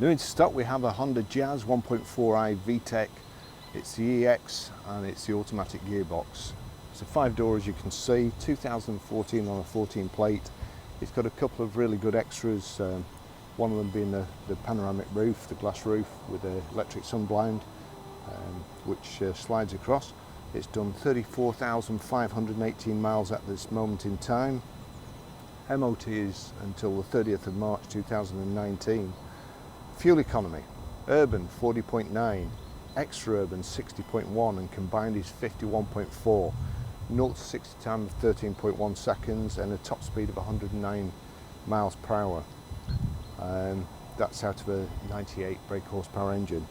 New in stock we have a Honda Jazz 1.4i VTEC. It's the EX and it's the automatic gearbox. It's a 5-door, as you can see, 2014 on a 14 plate. It's got a couple of really good extras, one of them being the panoramic roof, the glass roof with the electric sunblind, which slides across. It's done 34,518 miles at this moment in time. MOT is until the 30th of March 2019. Fuel economy, urban 40.9, extra urban 60.1, and combined is 51.4. 0 to 60 time of 13.1 seconds and a top speed of 109 miles per hour. That's out of a 98 brake horsepower engine.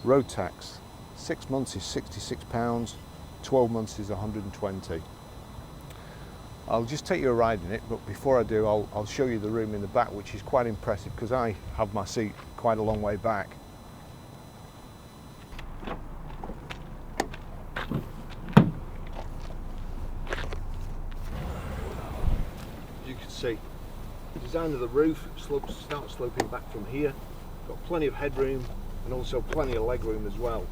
Road tax, 6 months is £66, 12 months is 120. I'll just take you a ride in it, but before I do, I'll show you the room in the back, which is quite impressive because I have my seat quite a long way back. As you can see, the design of the roof starts sloping back from here. Got plenty of headroom and also plenty of legroom as well.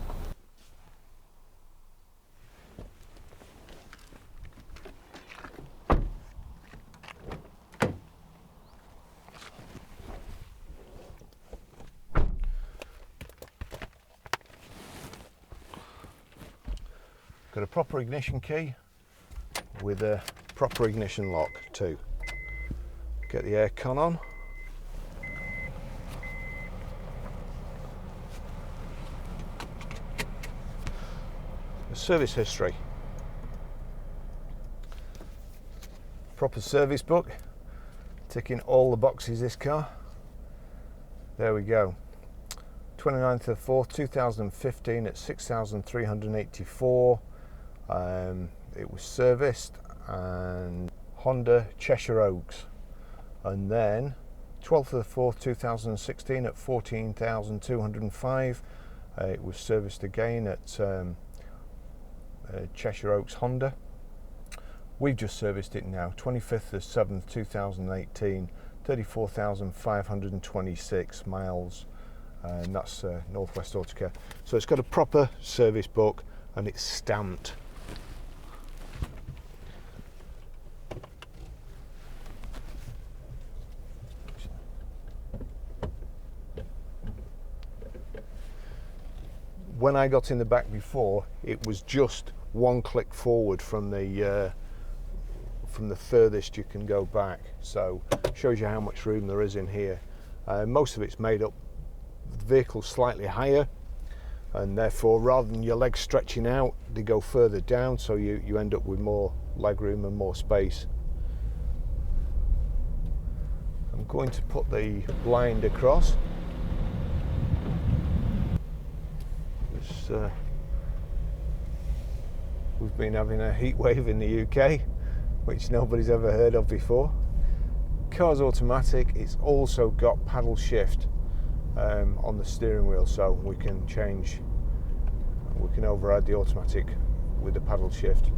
Got a proper ignition key with a proper ignition lock too. Get the aircon on. The service history. Proper service book. Ticking all the boxes, this car. There we go. 29th of 4th 2015 at 6,384. It was serviced, and Honda Cheshire Oaks, and then 12th of the 4th 2016 at 14,205. It was serviced again at Cheshire Oaks Honda. We've just serviced it now, 25th of 7th 2018, 34,526 miles, and that's Northwest Autocare. So it's got a proper service book and it's stamped. When I got in the back before, it was just one click forward from the furthest you can go back. So shows you how much room there is in here. Most of it's made up. The vehicle's slightly higher, and therefore, rather than your legs stretching out, they go further down. So you end up with more leg room and more space. I'm going to put the blind across. We've been having a heat wave in the UK, which nobody's ever heard of before. Car's automatic. It's also got paddle shift on the steering wheel, so we can override the automatic with the paddle shift.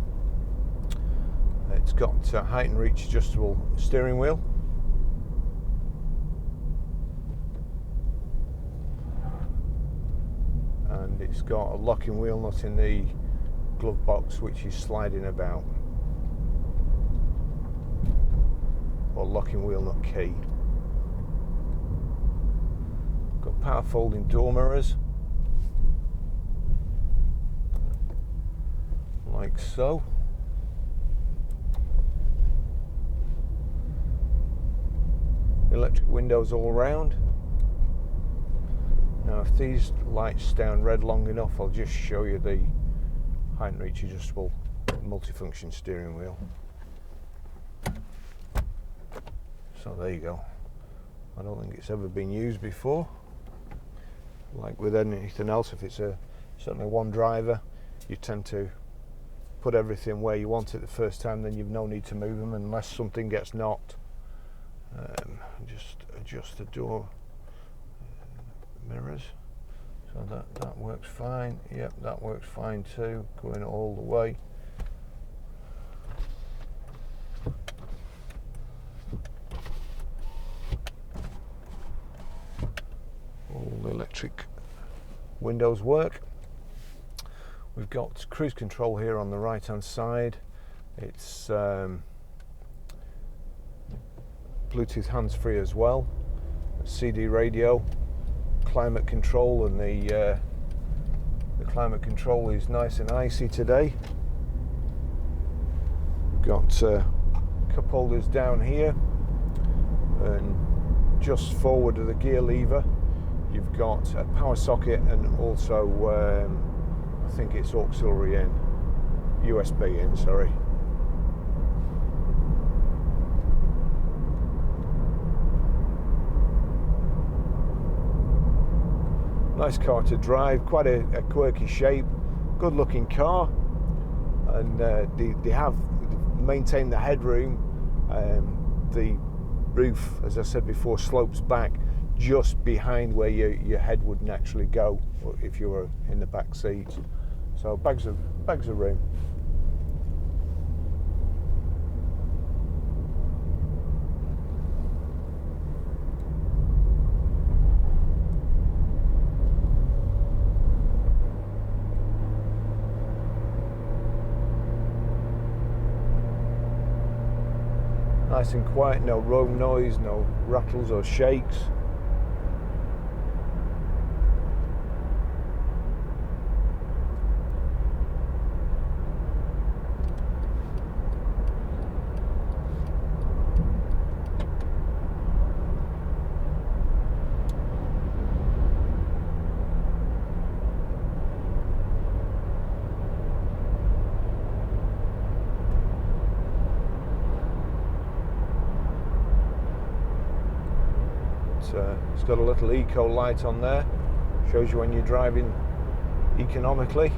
It's got height and reach adjustable steering wheel. And it's got a locking wheel nut in the glove box, which is sliding about, or locking wheel nut key. Got power folding door mirrors, like so. Electric windows all round. Now, if these lights stay on red long enough, I'll just show you the height and reach adjustable multifunction steering wheel. So there you go. I don't think it's ever been used before. Like with anything else, if it's certainly one driver, you tend to put everything where you want it the first time, then you've no need to move them unless something gets knocked. Just adjust the door mirrors, so that works fine. Yep, that works fine too, going all the way. All electric windows work. We've got cruise control here on the right hand side. It's Bluetooth hands-free as well. CD radio, climate control, and the climate control is nice and icy today. We've got cup holders down here, and just forward of the gear lever you've got a power socket, and also I think it's auxiliary in, USB in, sorry. Nice car to drive, quite a quirky shape, good looking car, and they have maintained the headroom. The roof, as I said before, slopes back just behind where your head would naturally go if you were in the back seat. So bags of room. Nice and quiet, no road noise, no rattles or shakes. It's got a little eco light on there, shows you when you're driving economically.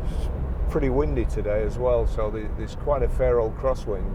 It's pretty windy today as well, so there's quite a fair old crosswind.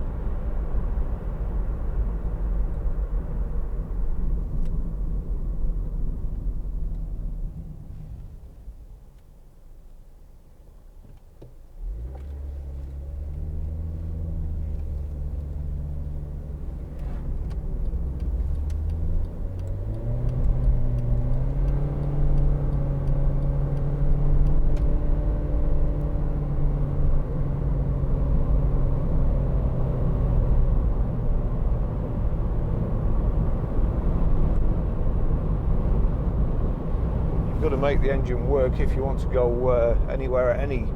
Got to make the engine work if you want to go anywhere at any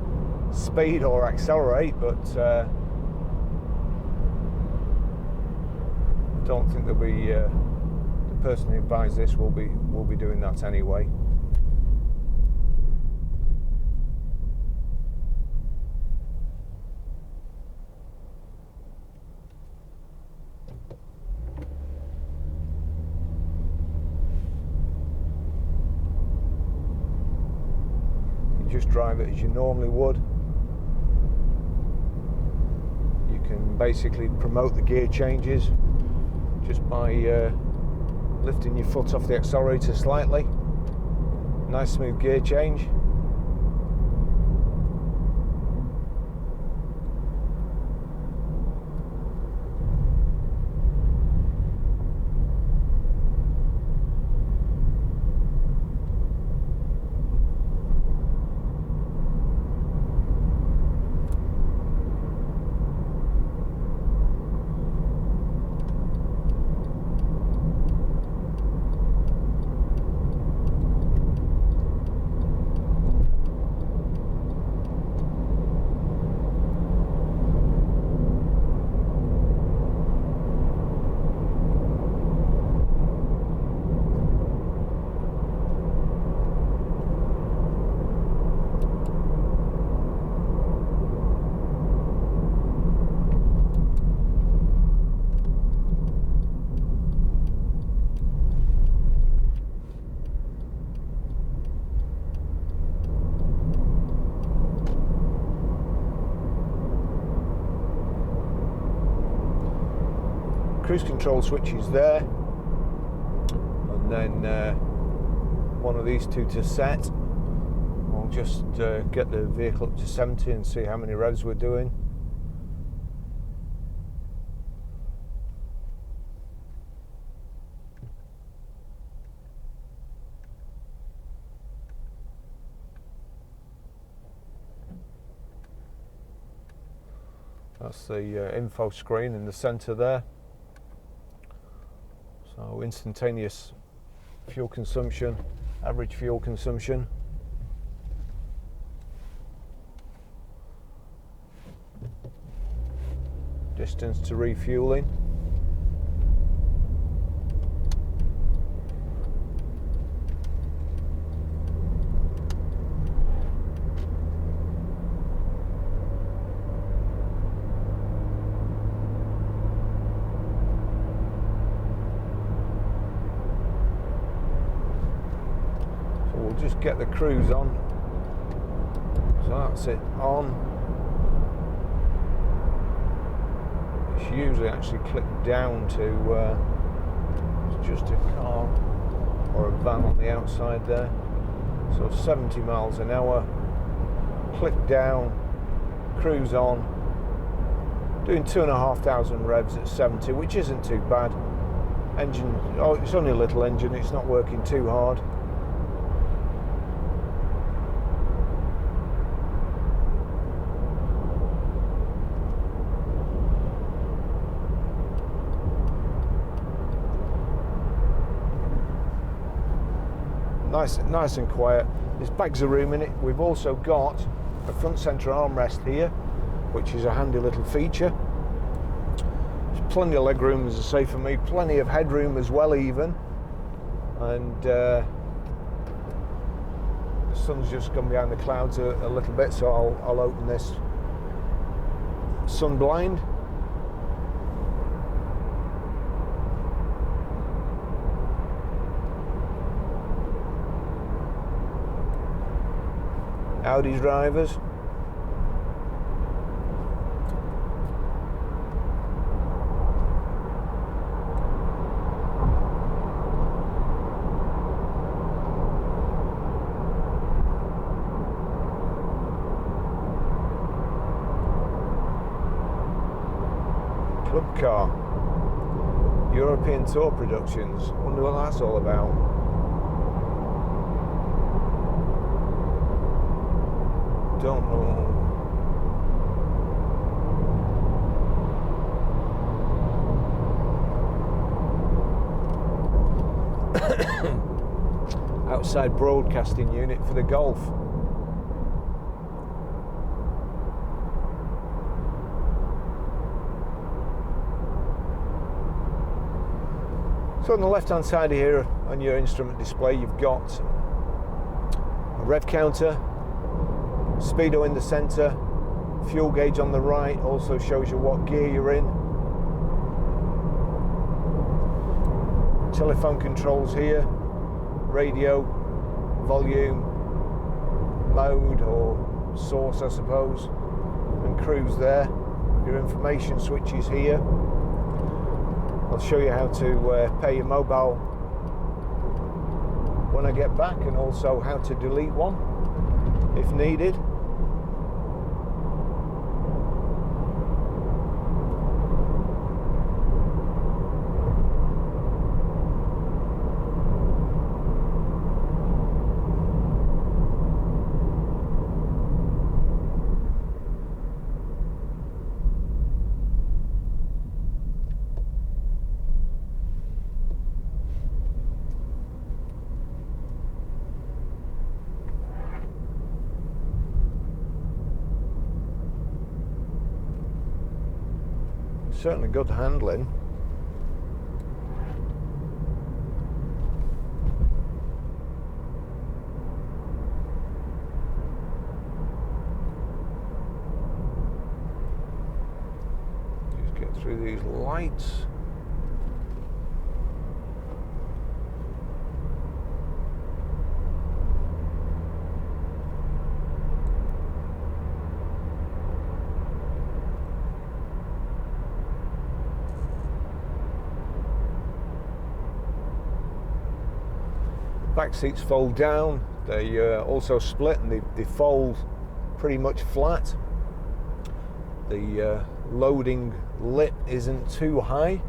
speed or accelerate, but don't think there'll be the person who buys this will be doing that anyway. Just drive it as you normally would. You can basically promote the gear changes just by lifting your foot off the accelerator slightly. Nice smooth gear change. Cruise control switch is there, and then one of these two to set. I'll just get the vehicle up to 70 and see how many revs we're doing. That's the info screen in the center there. So instantaneous fuel consumption, average fuel consumption. Distance to refueling. So we'll just get the cruise on. So that's it on. Usually actually click down to it's just a car or a van on the outside there. So 70 miles an hour, click down, cruise on, doing 2,500 revs at 70, which isn't too bad. Engine, oh, it's only a little engine, it's not working too hard. Nice and quiet. There's bags of room in it. We've also got a front centre armrest here, which is a handy little feature. There's plenty of leg room, as I say, for me, plenty of headroom as well even. And the sun's just gone behind the clouds a little bit, so I'll open this sun blind. Audi drivers. Club car. European Tour Productions. Wonder what that's all about. Don't know. Outside broadcasting unit for the Golf. So on the left hand side here on your instrument display you've got a rev counter, speedo in the centre, fuel gauge on the right, also shows you what gear you're in. Telephone controls here, radio, volume, mode or source I suppose, and cruise there. Your information switches here. I'll show you how to pay your mobile when I get back, and also how to delete one if needed. Certainly good handling. Just get through these lights. Back seats fold down, they also split and they fold pretty much flat. The loading lip isn't too high.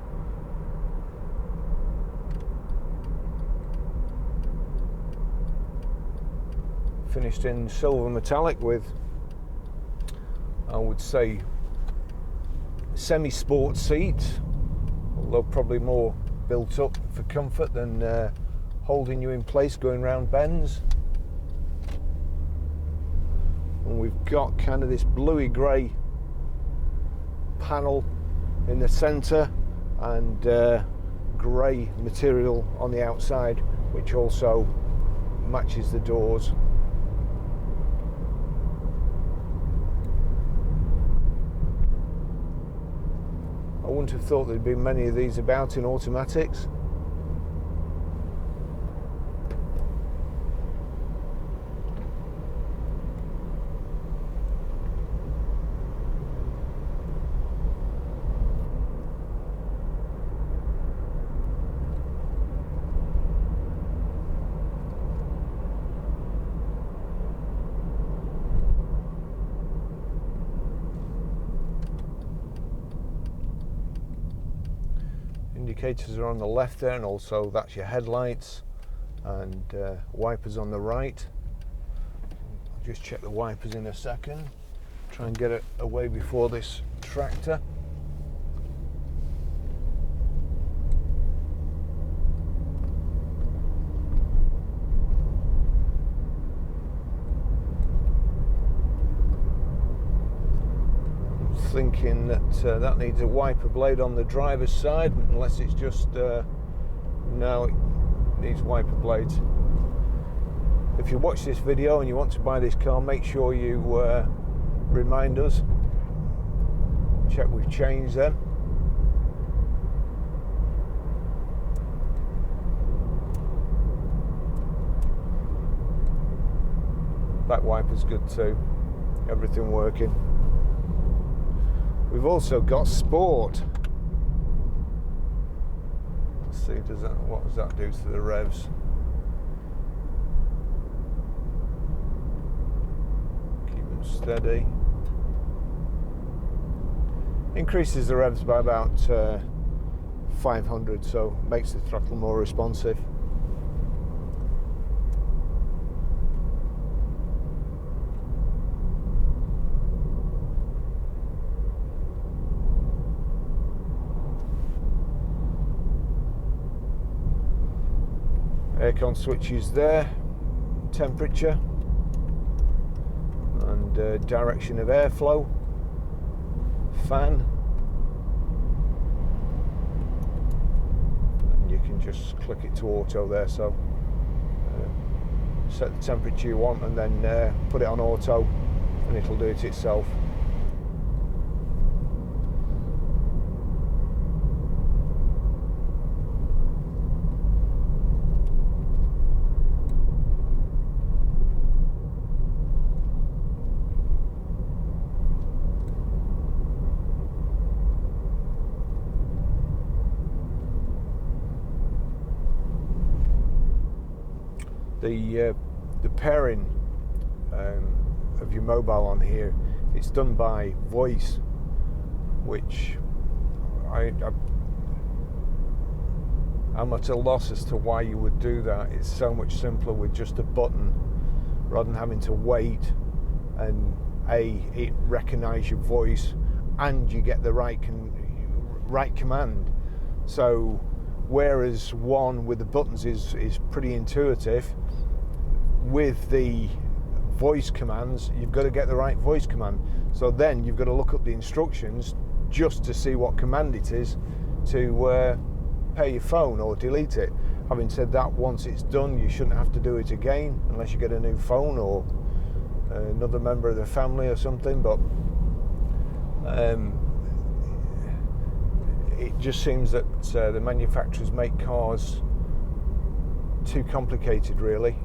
Finished in silver metallic with, I would say, semi-sport seats, although probably more built up for comfort than holding you in place going round bends. And we've got kind of this bluey grey panel in the centre and grey material on the outside, which also matches the doors. I wouldn't have thought there'd be many of these about in automatics. Indicators are on the left there, and also that's your headlights, and wipers on the right. I'll just check the wipers in a second, try and get it away before this tractor. Thinking that that needs a wiper blade on the driver's side, unless it's just no, it needs wiper blades. If you watch this video and you want to buy this car, make sure you remind us, check we've changed them. Back wiper's good too, everything working. We've also got sport. Let's see, what does that do to the revs? Keep them steady. Increases the revs by about 500, so makes the throttle more responsive. Aircon switches there, temperature and direction of airflow, fan, and you can just click it to auto there, so set the temperature you want and then put it on auto and it'll do it itself. The pairing of your mobile on here, it's done by voice, which I'm at a loss as to why you would do that. It's so much simpler with just a button rather than having to wait and it recognise your voice and you get the right command. So whereas one with the buttons is pretty intuitive, with the voice commands you've got to get the right voice command, so then you've got to look up the instructions just to see what command it is to pair your phone or delete it. Having said that, once it's done you shouldn't have to do it again unless you get a new phone or another member of the family or something, but it just seems that the manufacturers make cars too complicated, really.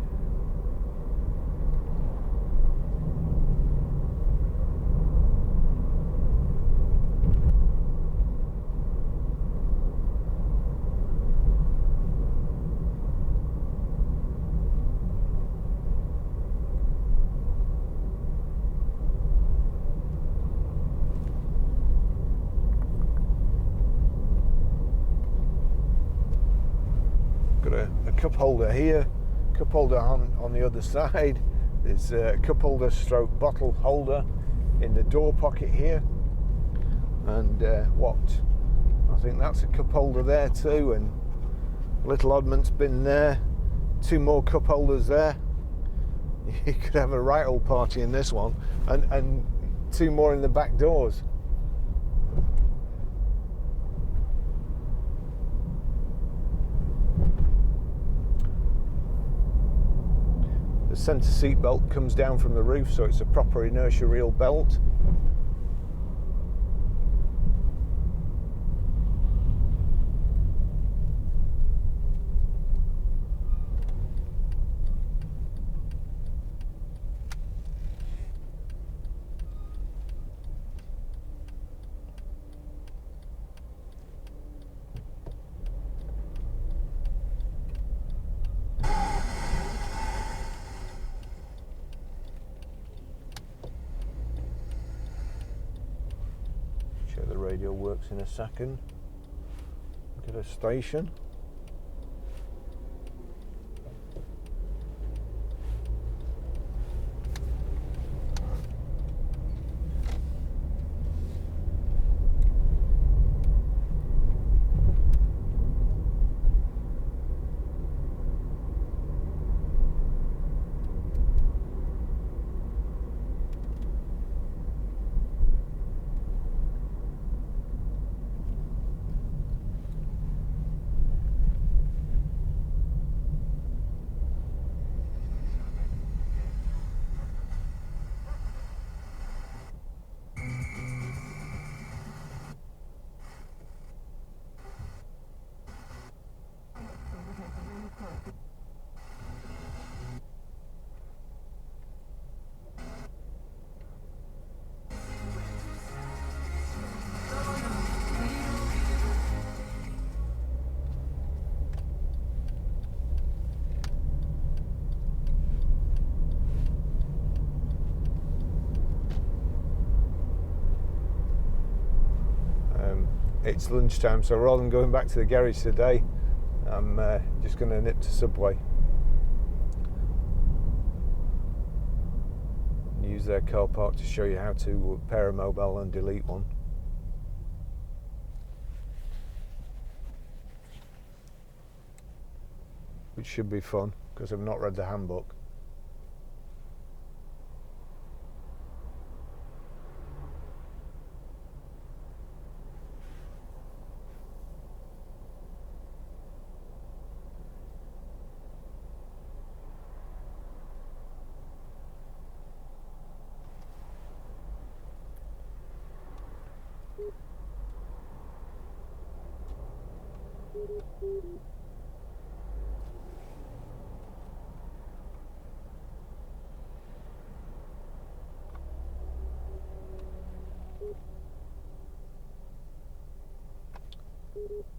A cup holder here, cup holder on the other side. There's a cup holder stroke bottle holder in the door pocket here, And what? I think that's a cup holder there too, and little oddments bin there. 2 more cup holders there. You could have a right old party in this one, and 2 more in the back doors. The centre seat belt comes down from the roof, so it's a proper inertia reel belt. Check the radio works in a second. Look at a station. It's lunchtime, so rather than going back to the garage today, I'm just going to nip to Subway. Use their car park to show you how to pair a mobile and delete one. Which should be fun, because I've not read the handbook.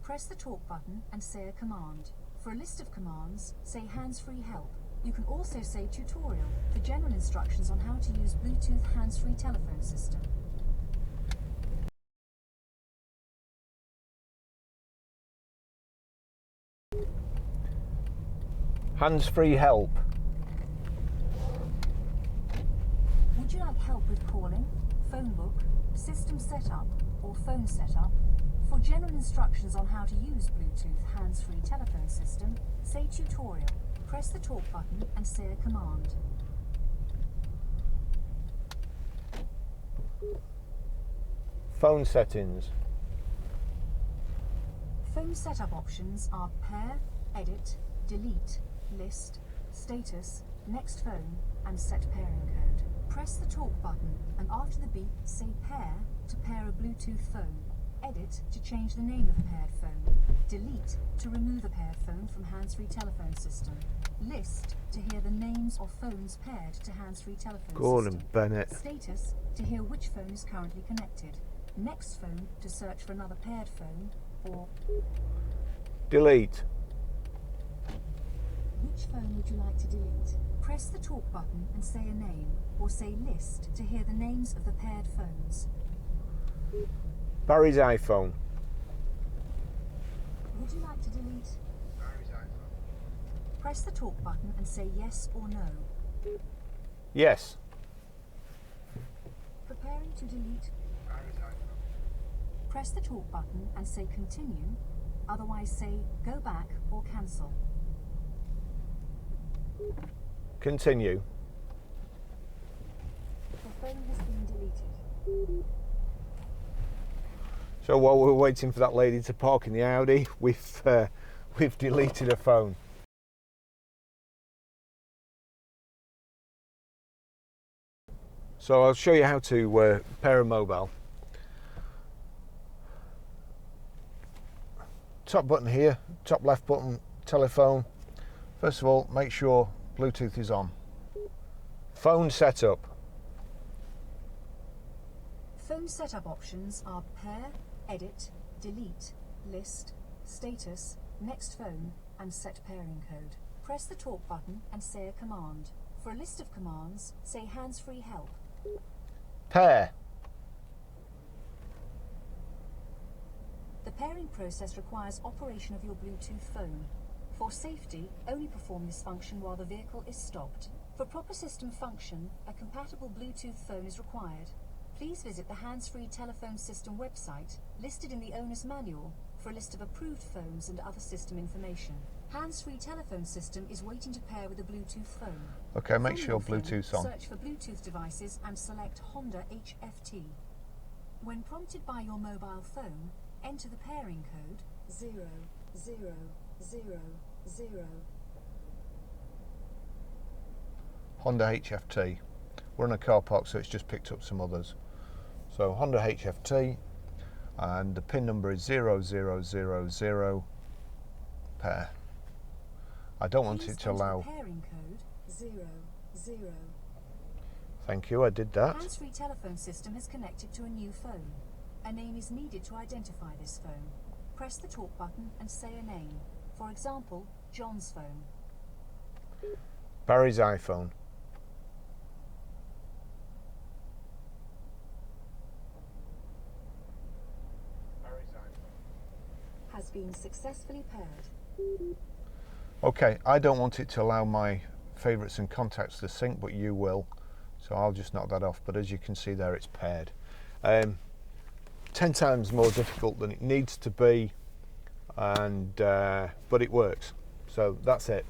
Press the talk button and say a command. For a list of commands, say hands-free help. You can also say tutorial for general instructions on how to use Bluetooth hands-free telephone system. Hands-free help. Would you like help with calling, phone book, system setup, or phone setup? For general instructions on how to use Bluetooth hands-free telephone system, say tutorial. Press the talk button and say a command. Phone settings. Phone setup options are pair, edit, delete, list, status, next phone, and set pairing code. Press the talk button and after the beep, say pair to pair a Bluetooth phone. Edit to change the name of a paired phone. Delete to remove a paired phone from hands-free telephone system. List to hear the names of phones paired to hands-free telephone Gordon system. Bennett. Status to hear which phone is currently connected. Next phone to search for another paired phone, or Delete. which phone would you like to delete? Press the talk button and say a name, or say list to hear the names of the paired phones. Barry's iPhone. Would you like to delete? Barry's iPhone. Press the talk button and say yes or no. Yes. Preparing to delete. Barry's iPhone. Press the talk button and say continue, otherwise say go back or cancel. Continue. The phone has been deleted. So while we're waiting for that lady to park in the Audi, we've deleted her phone. So I'll show you how to pair a mobile. Top button here, top left button, telephone. First of all, make sure Bluetooth is on. Phone setup. Phone setup options are pair, edit, delete, list, status, next phone, and set pairing code. Press the talk button and say a command. For a list of commands, say hands-free help. Pair. The pairing process requires operation of your Bluetooth phone. For safety, only perform this function while the vehicle is stopped. For proper system function, a compatible Bluetooth phone is required. Please visit the hands-free telephone system website, listed in the owner's manual, for a list of approved phones and other system information. Hands-free telephone system is waiting to pair with a Bluetooth phone. Okay, make From sure your phone, Bluetooth's on. Search for Bluetooth devices and select Honda HFT. When prompted by your mobile phone, enter the pairing code 0000. Honda HFT. We're in a car park, so it's just picked up some others. So Honda HFT, and the PIN number is 0000 pair. I don't want Please it to enter allow. the pairing code 00. Thank you, I did that. Hands-free telephone system has connected to a new phone. A name is needed to identify this phone. Press the talk button and say a name. For example, John's phone. Barry's iPhone. Has been successfully paired. Okay, I don't want it to allow my favourites and contacts to sync, but you will. So I'll just knock that off. But as you can see there, it's paired. 10 times more difficult than it needs to be, and but it works. So that's it.